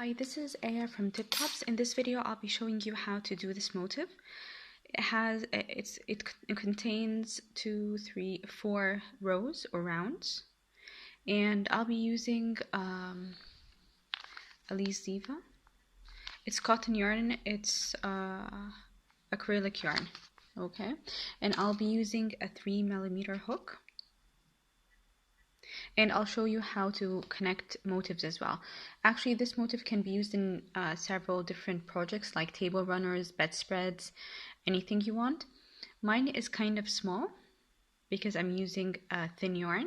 Hi, this is Aya from TipTops. In this video, I'll be showing you how to do this motif. It contains 2, 3, 4 rows or rounds, and I'll be using Elise Diva. It's cotton yarn. It's acrylic yarn. Okay, and I'll be using a 3mm hook. And I'll show you how to connect motifs as well. Actually, this motif can be used in several different projects like table runners, bedspreads, anything you want. Mine is kind of small because I'm using thin yarn,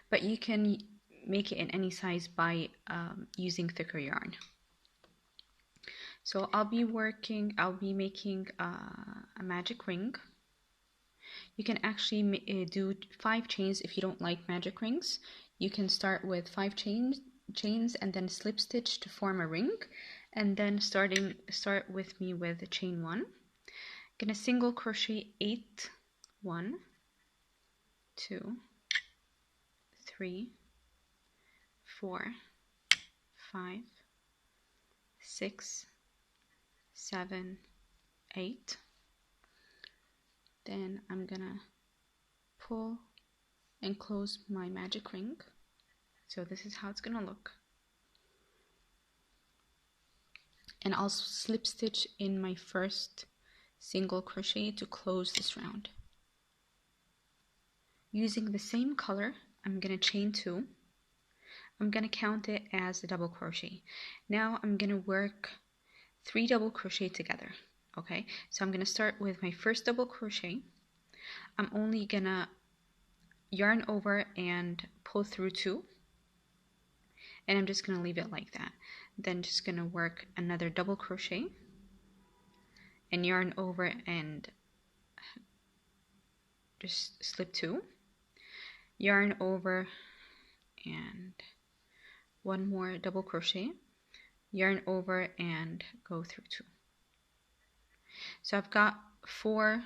but you can make it in any size by using thicker yarn. So I'll be making a magic ring. You can actually do 5 chains if you don't like magic rings. You can start with 5 chains and then slip stitch to form a ring, and then start with me with chain 1. Gonna single crochet 8, 1, 2, 3, 4, 5, 6, 7, 8. Then I'm gonna pull and close my magic ring. So this is how it's gonna look. And I'll slip stitch in my first single crochet to close this round. Using the same color, I'm gonna chain 2. I'm gonna count it as a double crochet. Now I'm gonna work 3 double crochet together. Okay, so I'm gonna start with my first double crochet. I'm only gonna yarn over and pull through 2, and I'm just gonna leave it like that. Then just gonna work another double crochet and yarn over and just slip 2, yarn over and 1 more double crochet, yarn over and go through 2. So I've got 4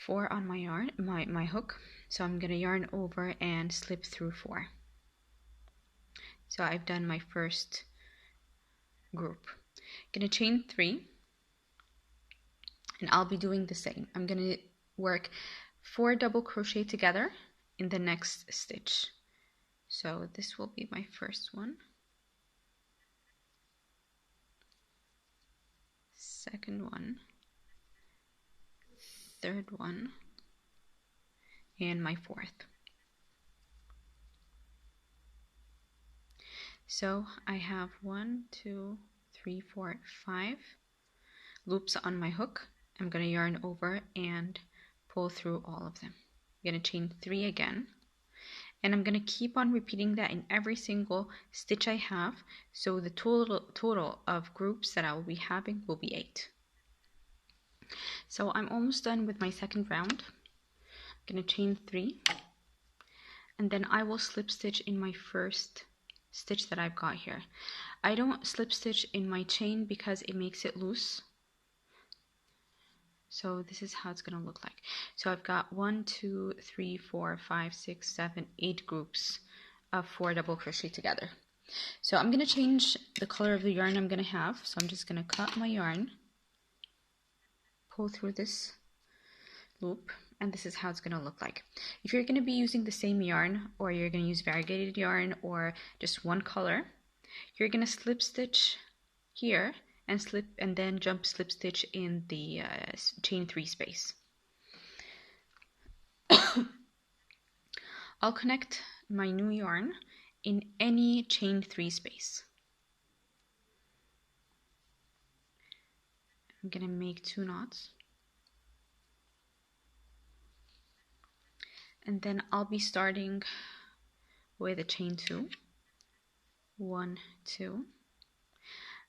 on my yarn, my hook. So I'm gonna yarn over and slip through 4. So I've done my first group. Gonna chain 3, and I'll be doing the same. I'm gonna work 4 double crochet together in the next stitch. So this will be my first one, second one, third one, and my fourth. So I have 1, 2, 3, 4, 5 loops on my hook. I'm going to yarn over and pull through all of them. I'm going to chain 3 again, and I'm going to keep on repeating that in every single stitch I have, so the total of groups that I will be having will be 8. So I'm almost done with my second round. I'm going to chain 3, and then I will slip stitch in my first stitch that I've got here. I don't slip stitch in my chain because it makes it loose. So this is how it's going to look like. So I've got 1, 2, 3, 4, 5, 6, 7, 8 groups of 4 double crochet together. So I'm going to change the color of the yarn I'm going to have. So I'm just going to cut my yarn, pull through this loop, and this is how it's going to look like. If you're going to be using the same yarn, or you're going to use variegated yarn, or just one color, you're going to slip stitch here and then jump slip stitch in the chain 3 space. I'll connect my new yarn in any chain 3 space. I'm going to make 2 knots. And then I'll be starting with a chain 2, 1, 2.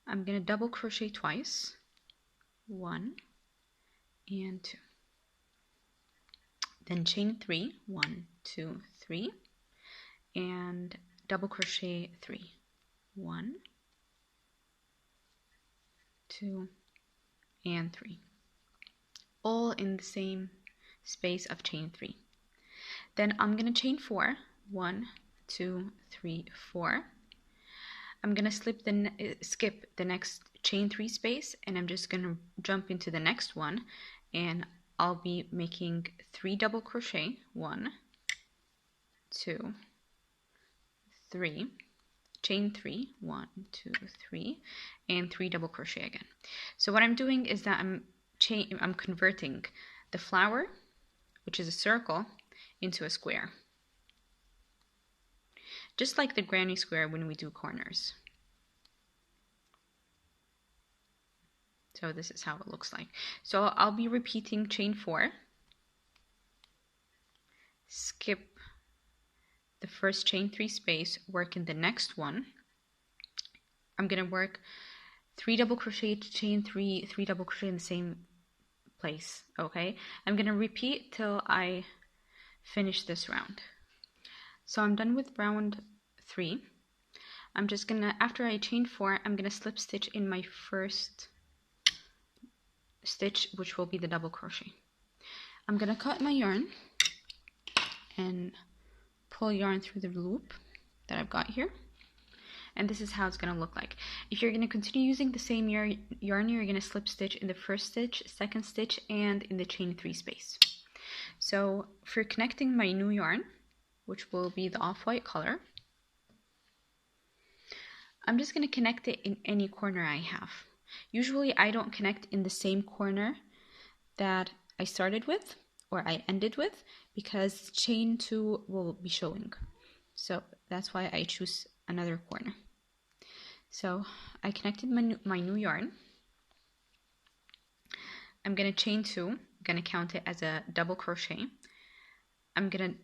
I'm going to double crochet twice, 1 and 2. Then chain 3, 1, 2, 3, and double crochet 3, 1, 2, and 3, all in the same space of chain 3. Then I'm going to chain 4, 1, 2, 3, 4. I'm gonna skip the next chain 3 space, and I'm just gonna jump into the next one, and I'll be making 3 double crochet, 1, 2, 3, chain 3, 1, 2, 3, and 3 double crochet again. So what I'm doing is that I'm converting the flower, which is a circle, into a square, just like the granny square when we do corners. So this is how it looks like. So I'll be repeating chain 4, skip the first chain 3 space, work in the next one. I'm gonna work 3 double crochet to chain 3, 3 double crochet in the same place. Okay, I'm gonna repeat till I finish this round. So I'm done with round 3. I'm just gonna, after I chain 4, I'm gonna slip stitch in my first stitch, which will be the double crochet. I'm gonna cut my yarn and pull yarn through the loop that I've got here, and this is how it's gonna look like. If you're gonna continue using the same yarn, you're gonna slip stitch in the first stitch, second stitch, and in the chain 3 space. So for connecting my new yarn, which will be the off-white color, I'm just gonna connect it in any corner I have. Usually I don't connect in the same corner that I started with or I ended with, because chain 2 will be showing. So that's why I choose another corner. So I connected my new yarn. I'm gonna chain 2, I'm gonna count it as a double crochet. I'm gonna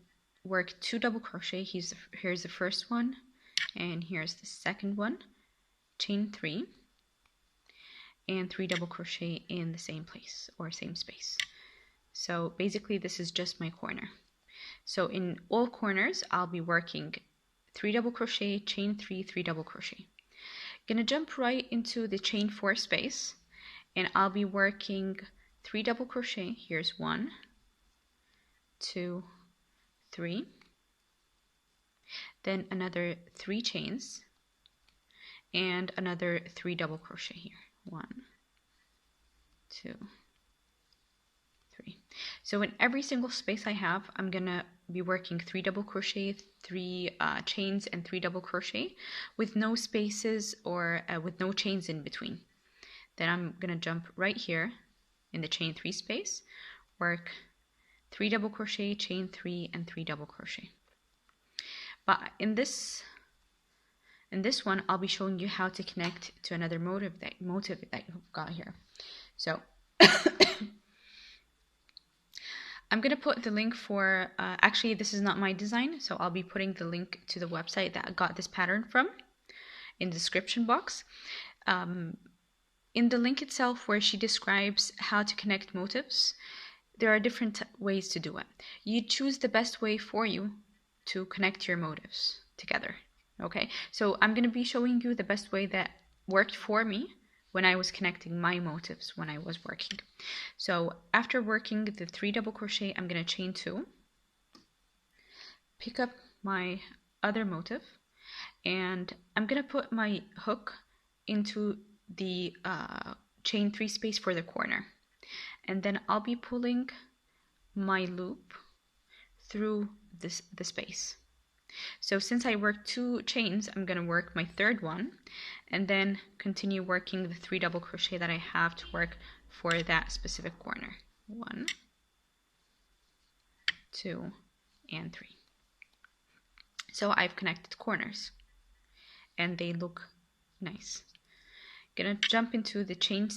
work 2 double crochet. Here's the first one, and here's the second one, chain 3, and 3 double crochet in the same place or same space. So basically this is just my corner. So in all corners I'll be working 3 double crochet, chain 3, 3 double crochet. Gonna jump right into the chain 4 space, and I'll be working 3 double crochet. Here's 1, 2, 3, then another 3 chains, and another 3 double crochet here. 1, 2, 3. So in every single space I have, I'm gonna be working 3 double crochet, 3 chains, and 3 double crochet with no spaces or with no chains in between. Then I'm gonna jump right here in the chain 3 space, work 3 double crochet, chain 3, and 3 double crochet. But in this one, I'll be showing you how to connect to another motif that you've got here. So I'm gonna put the link for, actually this is not my design, so I'll be putting the link to the website that I got this pattern from in the description box. In the link itself where she describes how to connect motifs, there are different ways to do it. You choose the best way for you to connect your motifs together. Okay, so I'm going to be showing you the best way that worked for me when I was connecting my motifs when I was working. So after working the 3 double crochet, I'm going to chain 2, pick up my other motif, and I'm going to put my hook into the chain 3 space for the corner, and then I'll be pulling my loop through the space. So since I worked 2 chains, I'm going to work my third one and then continue working the 3 double crochet that I have to work for that specific corner. 1, 2, and 3. So I've connected corners and they look nice. Gonna jump into the chain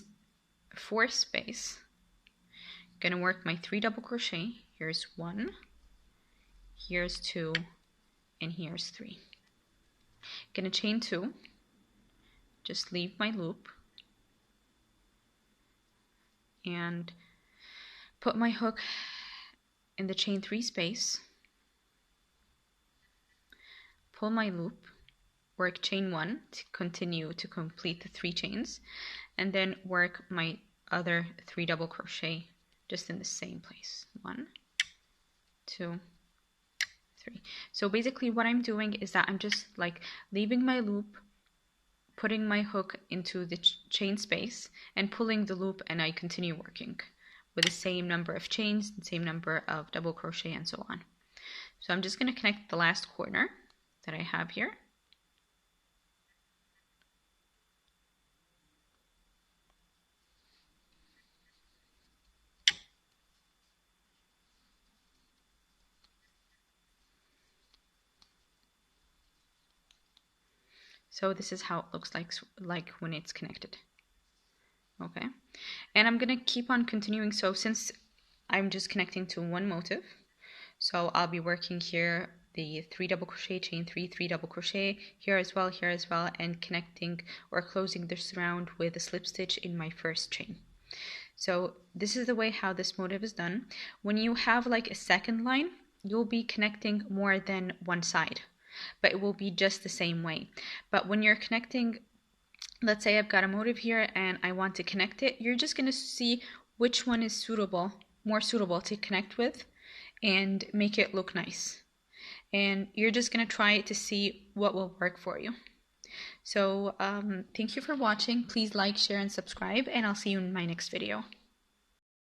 4 space, gonna work my 3 double crochet. Here's 1, here's 2, and here's 3. Gonna chain 2, just leave my loop and put my hook in the chain 3 space, pull my loop, work chain 1 to continue to complete the 3 chains, and then work my other 3 double crochet just in the same place. 1, 2, 3. So basically what I'm doing is that I'm just like leaving my loop, putting my hook into the chain space and pulling the loop, and I continue working with the same number of chains, the same number of double crochet, and so on. So I'm just going to connect the last corner that I have here. So this is how it looks like when it's connected. Okay, and I'm gonna keep on continuing. So since I'm just connecting to one motif, so I'll be working here the 3 double crochet, chain 3, 3 double crochet, here as well, and connecting or closing this round with a slip stitch in my first chain. So this is the way how this motif is done. When you have like a second line, you'll be connecting more than one side, but it will be just the same way. But when you're connecting, let's say I've got a motif here and I want to connect it, you're just going to see which one is more suitable to connect with and make it look nice. And you're just going to try to see what will work for you. So thank you for watching. Please like, share, and subscribe, and I'll see you in my next video.